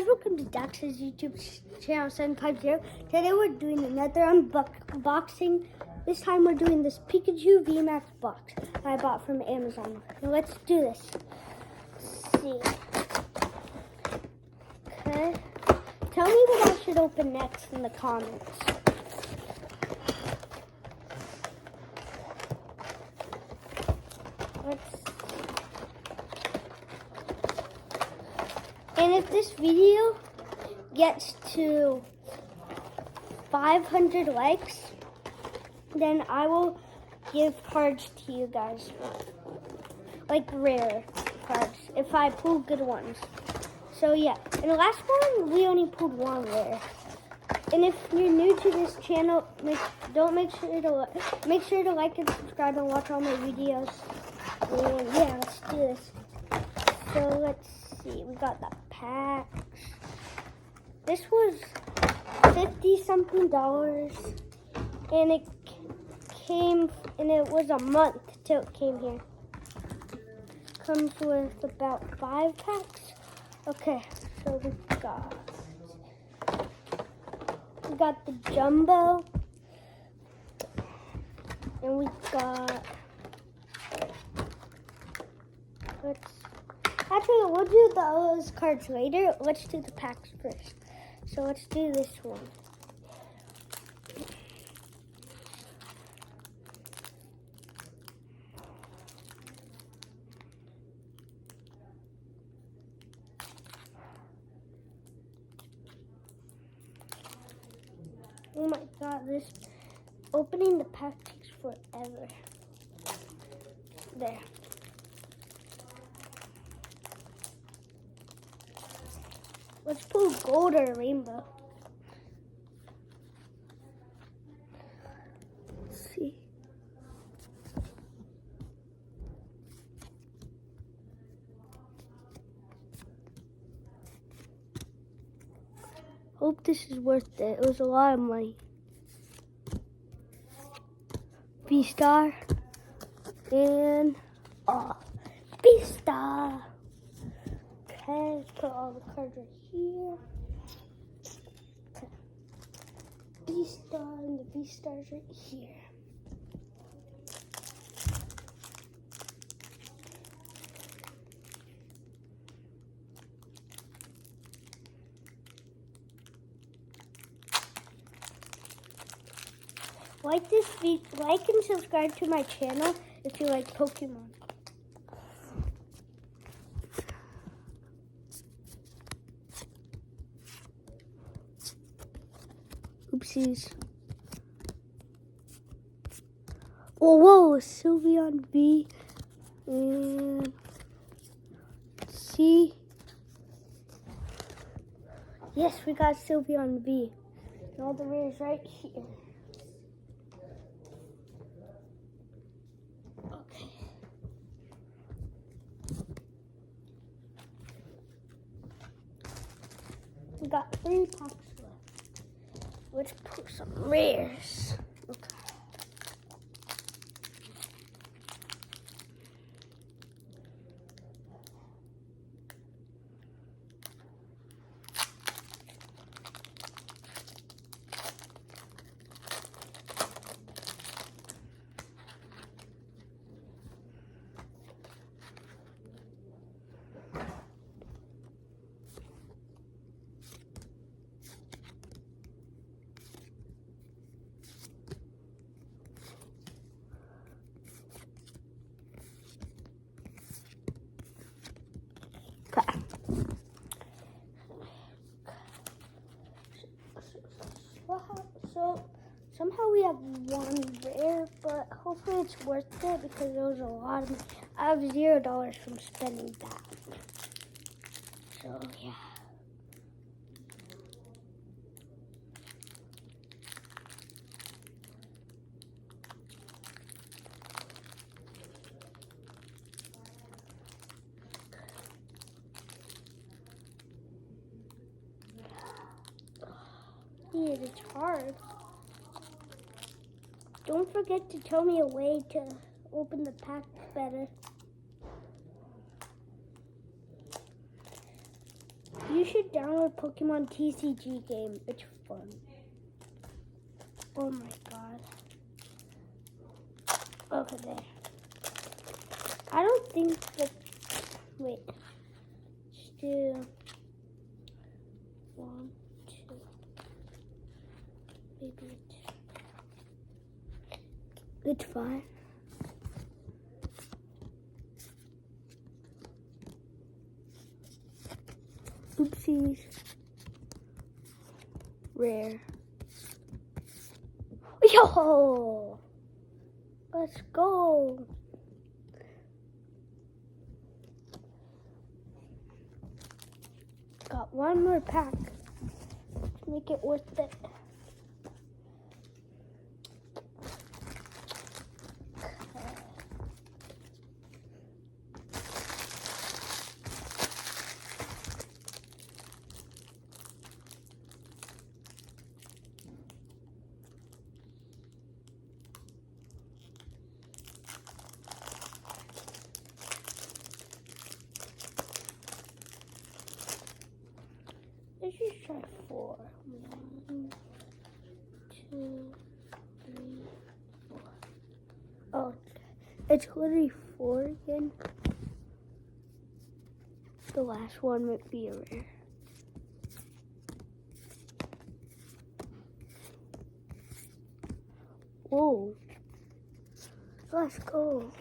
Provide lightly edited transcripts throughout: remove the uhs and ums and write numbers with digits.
Welcome to Dax's YouTube channel 750. Today we're doing another unboxing. This time we're doing this Pikachu VMAX box that I bought from Amazon. Now let's do this. Let's see. Okay. Tell me what I should open next in the comments. And if this video gets to 500 likes, then I will give cards to you guys. Like rare cards, if I pull good ones. So yeah, in the last one, we only pulled one rare. And if you're new to this channel, make sure to like and subscribe and watch all my videos. And yeah, let's do this. So let's see, we got the packs. This was $50-something, and it was a month till it came here. Comes with about 5 packs. Okay, so we got the jumbo, and we got. Actually, we'll do those cards later. Let's do the packs first. So let's do this one. Oh my god, this opening the pack takes forever. There. Let's pull gold or rainbow. Let's see. Hope this is worth it. It was a lot of money. V-Star. And V-Star. Okay, put all the cards right here. Okay. V-Star and the V-Stars right here. Like and subscribe to my channel if you like Pokemon. Oopsies. Oh, whoa, Sylveon V and C. Yes, we got Sylveon V. And all the rares right here. Okay. We got 3 packs left. Let's put some rares. Okay. So somehow we have 1 rare, but hopefully it's worth it because there was a lot of. I have $0 from spending that. So yeah. It's hard. Don't forget to tell me a way to open the pack better. You should download Pokemon TCG game. It's fun. Oh my god. Okay, there. I don't think that. Wait. Let's do 1, 2. Maybe it's fine. Oopsies. Rare. Yo! Let's go. Got one more pack. Let's make it worth it. Let's just try 4. 1, 2, 3, 4. Oh, it's literally 4 again. The last one might be a rare. Whoa. Let's go.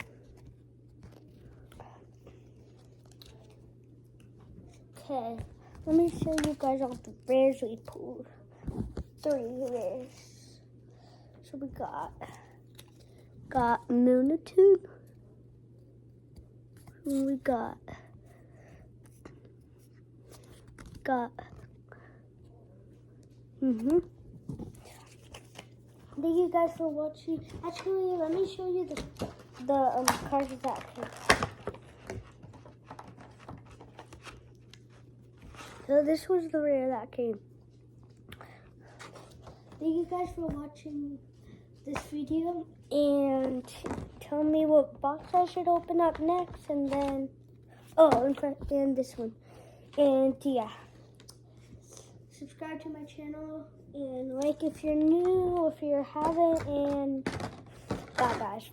Okay. Let me show you guys all the rares we pulled. 3 rares. So we got Munitube. We got Thank you guys for watching. Actually, let me show you the cards that came. So this was the rare that came. Thank you guys for watching this video, and tell me what box I should open up next, and then and this one. And yeah, subscribe to my channel and like if you're new, if you haven't, and bye guys.